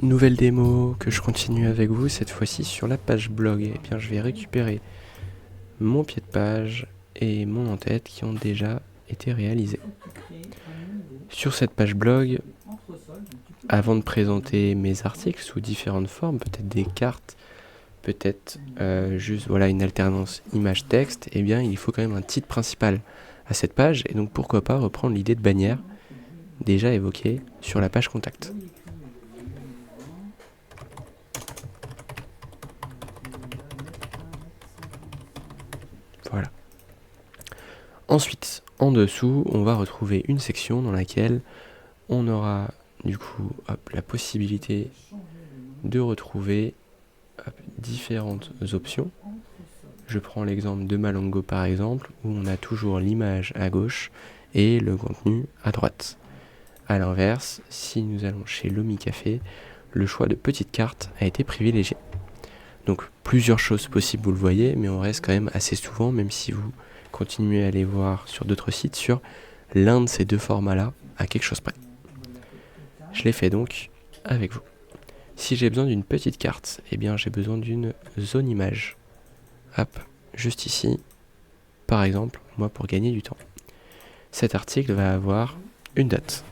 Nouvelle démo que je continue avec vous, cette fois-ci sur la page blog. Et bien je vais récupérer mon pied de page et mon en-tête qui ont déjà été réalisés. Sur cette page blog, avant de présenter mes articles sous différentes formes, peut-être des cartes, peut-être juste une alternance image-texte, et bien il faut quand même un titre principal à cette page, et donc pourquoi pas reprendre l'idée de bannière déjà évoquée sur la page contact. Voilà. Ensuite, en dessous, on va retrouver une section dans laquelle on aura du coup la possibilité de retrouver différentes options. Je prends l'exemple de Malongo par exemple, où on a toujours l'image à gauche et le contenu à droite. A l'inverse, si nous allons chez Lomi Café, le choix de petite carte a été privilégié. Donc plusieurs choses possibles, vous le voyez, mais on reste quand même assez souvent, même si vous continuez à aller voir sur d'autres sites, sur l'un de ces deux formats-là à quelque chose près. Je l'ai fait donc avec vous. Si j'ai besoin d'une petite carte, eh bien j'ai besoin d'une zone image. Hop, juste ici, par exemple, moi pour gagner du temps. Cet article va avoir une date.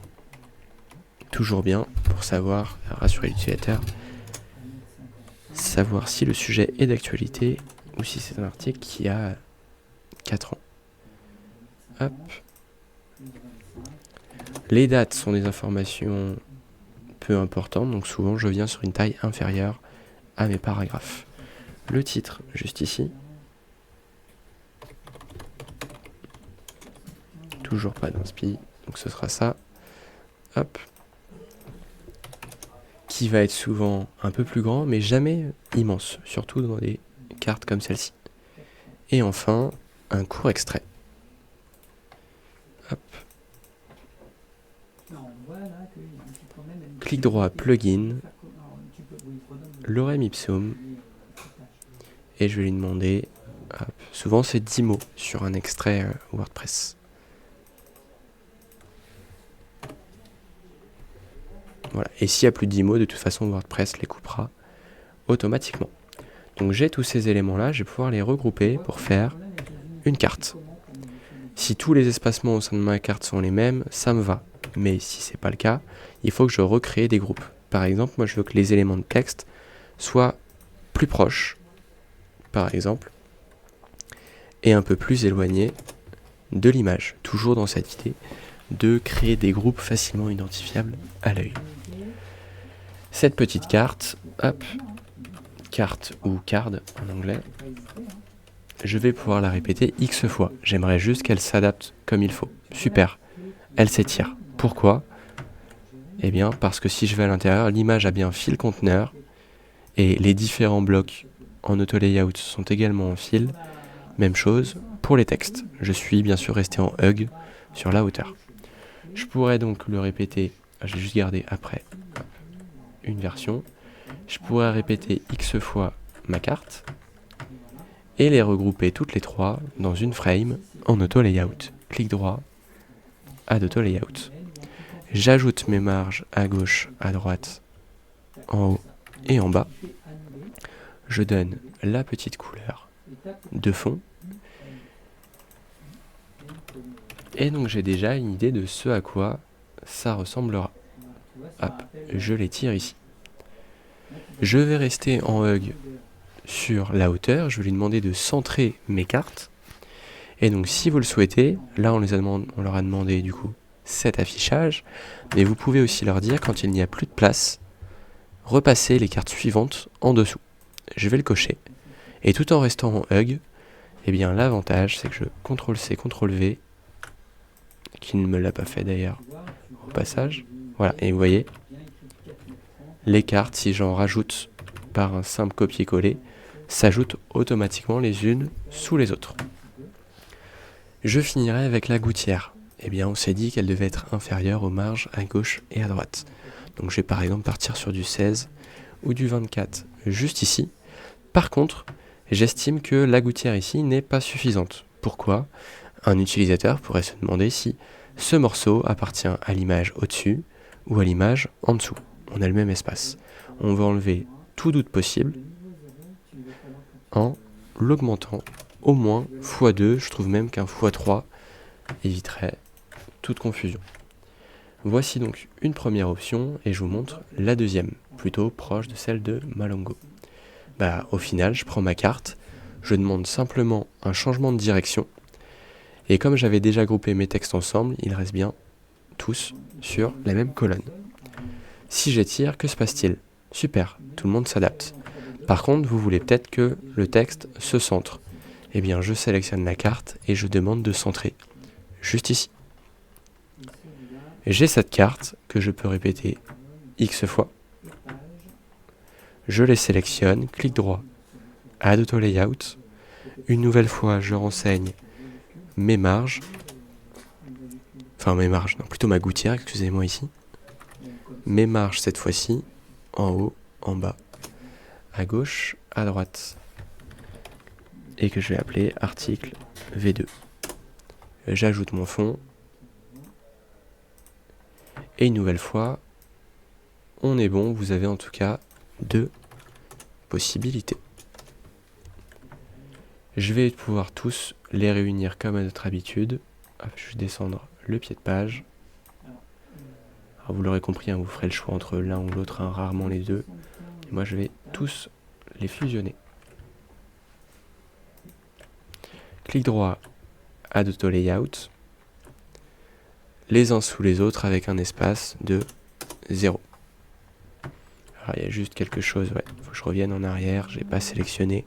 Toujours bien pour savoir, rassurer l'utilisateur, savoir si le sujet est d'actualité ou si c'est un article qui a 4 ans. Hop. Les dates sont des informations peu importantes, donc souvent je viens sur une taille inférieure à mes paragraphes. Le titre, juste ici. Toujours pas d'inspi, donc ce sera ça. Hop. Qui va être souvent un peu plus grand, mais jamais immense, surtout dans des cartes comme celle-ci. Et enfin, un court extrait. Hop. Clic droit, plugin, lorem ipsum, et je vais lui demander, souvent c'est 10 mots sur un extrait WordPress. Voilà. Et s'il y a plus de 10 mots, de toute façon WordPress les coupera automatiquement. Donc j'ai tous ces éléments-là, je vais pouvoir les regrouper pour faire une carte. Si tous les espacements au sein de ma carte sont les mêmes, ça me va. Mais si c'est pas le cas, il faut que je recrée des groupes. Par exemple, moi je veux que les éléments de texte soient plus proches, par exemple, et un peu plus éloignés de l'image. Toujours dans cette idée de créer des groupes facilement identifiables à l'œil. Cette petite carte, hop, carte ou card en anglais, je vais pouvoir la répéter X fois. J'aimerais juste qu'elle s'adapte comme il faut. Super, elle s'étire. Pourquoi ? Eh bien, parce que si je vais à l'intérieur, l'image a bien fil conteneur et les différents blocs en auto-layout sont également en fil. Même chose pour les textes. Je suis bien sûr resté en hug sur la hauteur. Je pourrais donc le répéter, je vais juste garder après une version. Je pourrais répéter X fois ma carte et les regrouper toutes les trois dans une frame en auto-layout. Clic droit, add auto-layout. J'ajoute mes marges à gauche, à droite, en haut et en bas. Je donne la petite couleur de fond. Et donc j'ai déjà une idée de ce à quoi ça ressemblera. Hop, je l'étire ici. Je vais rester en hug sur la hauteur. Je vais lui demander de centrer mes cartes. Et donc si vous le souhaitez, là on leur a demandé du coup cet affichage, mais vous pouvez aussi leur dire quand il n'y a plus de place, repasser les cartes suivantes en dessous. Je vais le cocher. Et tout en restant en hug, eh bien l'avantage c'est que je CTRL-C, CTRL-V, qui ne me l'a pas fait d'ailleurs au passage. Voilà, et vous voyez, les cartes, si j'en rajoute par un simple copier-coller, s'ajoutent automatiquement les unes sous les autres. Je finirai avec la gouttière. Eh bien, on s'est dit qu'elle devait être inférieure aux marges à gauche et à droite. Donc je vais par exemple partir sur du 16 ou du 24 juste ici. Par contre, j'estime que la gouttière ici n'est pas suffisante. Pourquoi ? Un utilisateur pourrait se demander si ce morceau appartient à l'image au-dessus ou à l'image en dessous. on a le même espace. On va enlever tout doute possible en l'augmentant au moins x2. Je trouve même qu'un x3 éviterait toute confusion. Voici donc une première option et je vous montre la deuxième, plutôt proche de celle de Malongo. Au final, je prends ma carte, je demande simplement un changement de direction et comme j'avais déjà groupé mes textes ensemble, ils restent bien tous sur la même colonne. Si j'étire, que se passe-t-il ? Super, tout le monde s'adapte. Par contre, vous voulez peut-être que le texte se centre. Eh bien, je sélectionne la carte et je demande de centrer, juste ici. J'ai cette carte que je peux répéter X fois. Je les sélectionne, clic droit, Add Auto Layout. Une nouvelle fois, je renseigne mes marges. Enfin, plutôt ma gouttière, excusez-moi ici. Mes marges cette fois-ci, en haut, en bas, à gauche, à droite. Et que je vais appeler article V2. J'ajoute mon fond. Et une nouvelle fois, on est bon, vous avez en tout cas 2 possibilités. Je vais pouvoir tous les réunir comme à notre habitude. Hop, je vais descendre le pied de page. Alors vous l'aurez compris, vous ferez le choix entre l'un ou l'autre, rarement les deux. Et moi je vais tous les fusionner. Clic droit, Add Auto Layout. Les uns sous les autres avec un espace de 0. Alors il y a juste quelque chose, faut que je revienne en arrière, j'ai pas sélectionné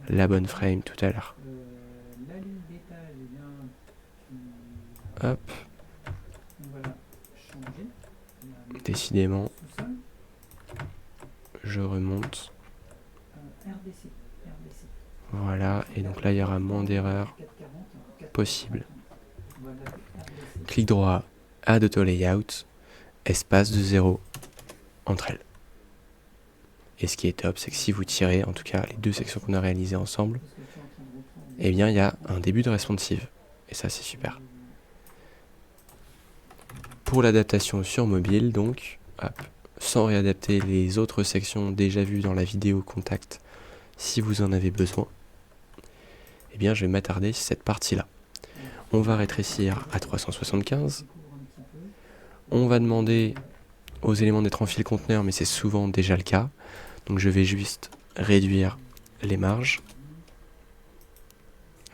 la bonne frame tout à l'heure. Hop. Décidément, je remonte. Voilà, et donc là il y aura moins d'erreurs possibles. Clic droit, Add Auto Layout, espace de 0 entre elles. Et ce qui est top, c'est que si vous tirez, en tout cas les 2 sections qu'on a réalisées ensemble, eh bien il y a un début de responsive. Et ça c'est super. Pour l'adaptation sur mobile, donc, sans réadapter les autres sections déjà vues dans la vidéo contact, si vous en avez besoin, eh bien je vais m'attarder sur cette partie-là. On va rétrécir à 375. On va demander aux éléments d'être en fil conteneur, mais c'est souvent déjà le cas. Donc je vais juste réduire les marges.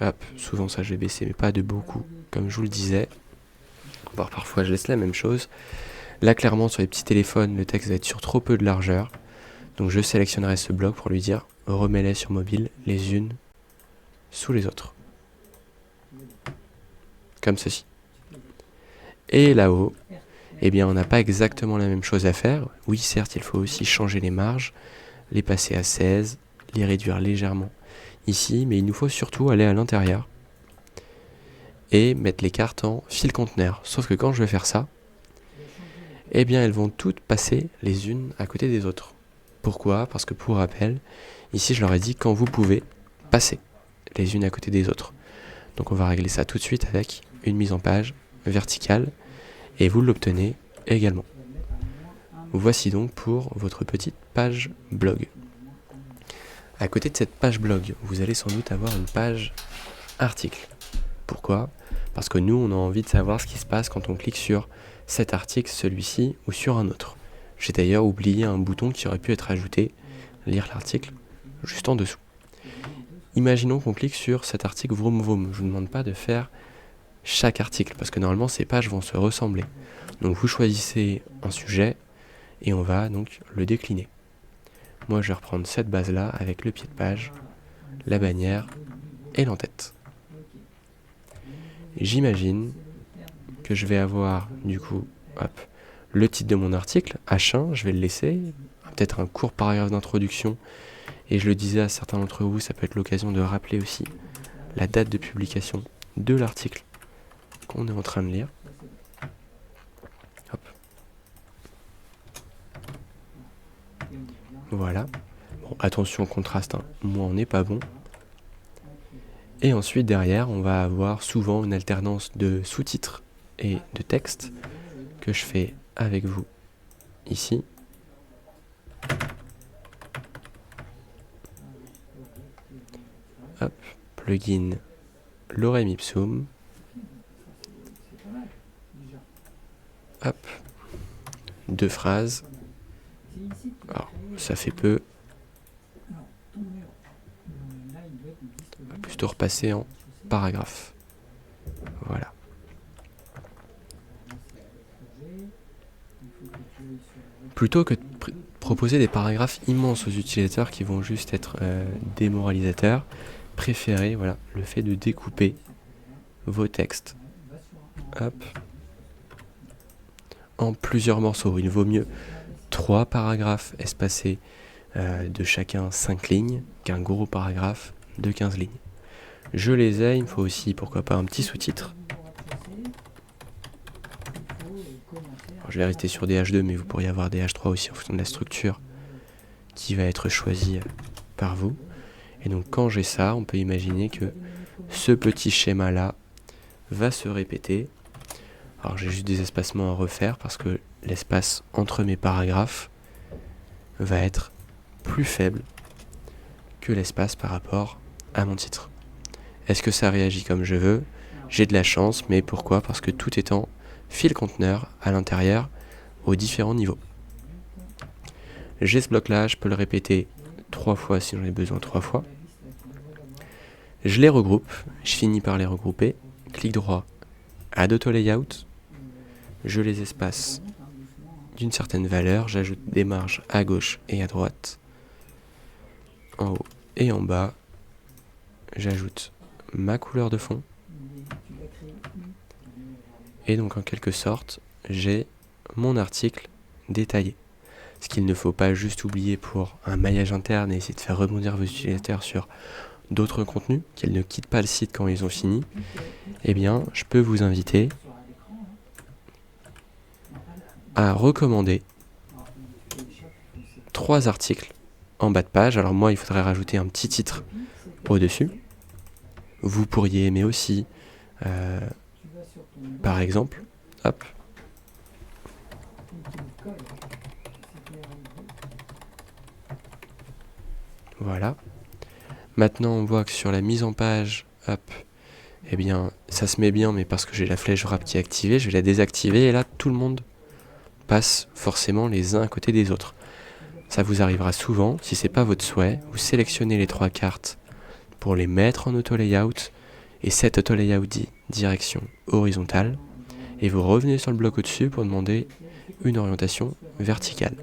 Hop, souvent ça je vais baisser, mais pas de beaucoup, comme je vous le disais. Voire parfois je laisse la même chose. Là clairement sur les petits téléphones, le texte va être sur trop peu de largeur. Donc je sélectionnerai ce bloc pour lui dire remets-les sur mobile les unes sous les autres. Comme ceci. Et là-haut, eh bien on n'a pas exactement la même chose à faire. Oui, certes, il faut aussi changer les marges, les passer à 16, les réduire légèrement ici, mais il nous faut surtout aller à l'intérieur et mettre les cartes en fil conteneur. Sauf que quand je vais faire ça, eh bien elles vont toutes passer les unes à côté des autres. Pourquoi ? Parce que pour rappel, ici je leur ai dit quand vous pouvez passer les unes à côté des autres. Donc on va régler ça tout de suite avec une mise en page verticale et vous l'obtenez également. Voici donc pour votre petite page blog. À côté de cette page blog, vous allez sans doute avoir une page article. Pourquoi ? Parce que nous, on a envie de savoir ce qui se passe quand on clique sur cet article, celui-ci ou sur un autre. J'ai d'ailleurs oublié un bouton qui aurait pu être ajouté, lire l'article, juste en dessous. Imaginons qu'on clique sur cet article vroom vroom. Je ne vous demande pas de faire chaque article, parce que normalement ces pages vont se ressembler. Donc vous choisissez un sujet, et on va donc le décliner. Moi je vais reprendre cette base-là avec le pied de page, la bannière et l'entête. J'imagine que je vais avoir du coup le titre de mon article, H1, je vais le laisser, peut-être un court paragraphe d'introduction, et je le disais à certains d'entre vous, ça peut être l'occasion de rappeler aussi la date de publication de l'article qu'on est en train de lire. Hop. Voilà. Bon, attention au contraste, moi on n'est pas bon. Et ensuite derrière, on va avoir souvent une alternance de sous-titres et de texte que je fais avec vous ici. Hop, plugin Lorem Ipsum. Hop, 2 phrases. Alors, ça fait peu. On va plutôt repasser en paragraphe. Voilà. Plutôt que de proposer des paragraphes immenses aux utilisateurs qui vont juste être démoralisateurs, préférez voilà, le fait de découper vos textes. Hop. En plusieurs morceaux. Il vaut mieux 3 paragraphes espacés de chacun 5 lignes qu'un gros paragraphe de 15 lignes. Je les ai, il me faut aussi, pourquoi pas, un petit sous-titre. Alors, je vais rester sur des H2, mais vous pourriez avoir des H3 aussi en fonction de la structure qui va être choisie par vous. Et donc quand j'ai ça, on peut imaginer que ce petit schéma-là va se répéter. Alors j'ai juste des espacements à refaire parce que l'espace entre mes paragraphes va être plus faible que l'espace par rapport à mon titre. Est-ce que ça réagit comme je veux ? J'ai de la chance, mais pourquoi ? Parce que tout est en fil conteneur à l'intérieur aux différents niveaux. J'ai ce bloc-là, je peux le répéter 3 fois si j'en ai besoin 3 fois. Je les regroupe, je finis par les regrouper. Clic droit, Add Auto Layout. Je les espace d'une certaine valeur, j'ajoute des marges à gauche et à droite, en haut et en bas. J'ajoute ma couleur de fond. Et donc en quelque sorte, j'ai mon article détaillé. Ce qu'il ne faut pas juste oublier pour un maillage interne et essayer de faire rebondir vos utilisateurs sur d'autres contenus, qu'ils ne quittent pas le site quand ils ont fini, eh bien, je peux vous inviter à recommander 3 articles en bas de page. Alors moi, il faudrait rajouter un petit titre au-dessus. Vous pourriez aimer aussi, par exemple, hop, voilà. Maintenant, on voit que sur la mise en page, hop, eh bien, ça se met bien, mais parce que j'ai la flèche wrap qui est activée, je vais la désactiver et là, tout le monde passe forcément les uns à côté des autres. Ça vous arrivera souvent, si c'est pas votre souhait, vous sélectionnez les 3 cartes pour les mettre en auto layout et cet auto layout dit direction horizontale et vous revenez sur le bloc au-dessus pour demander une orientation verticale.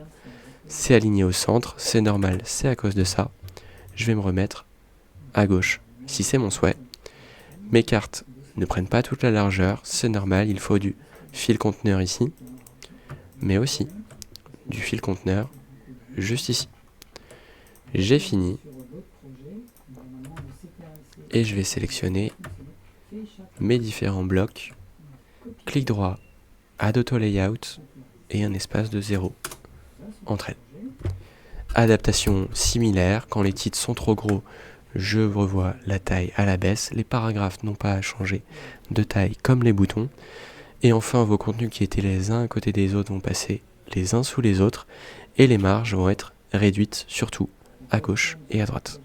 C'est aligné au centre, c'est normal, c'est à cause de ça. Je vais me remettre à gauche si c'est mon souhait. Mes cartes ne prennent pas toute la largeur, c'est normal, il faut du fil conteneur ici, mais aussi du fil conteneur juste ici. J'ai fini et je vais sélectionner mes différents blocs, clic droit, Add Auto Layout et un espace de 0 entre elles. Adaptation similaire, quand les titres sont trop gros, je revois la taille à la baisse, les paragraphes n'ont pas à changer de taille comme les boutons, et enfin vos contenus qui étaient les uns à côté des autres vont passer les uns sous les autres, et les marges vont être réduites surtout à gauche et à droite.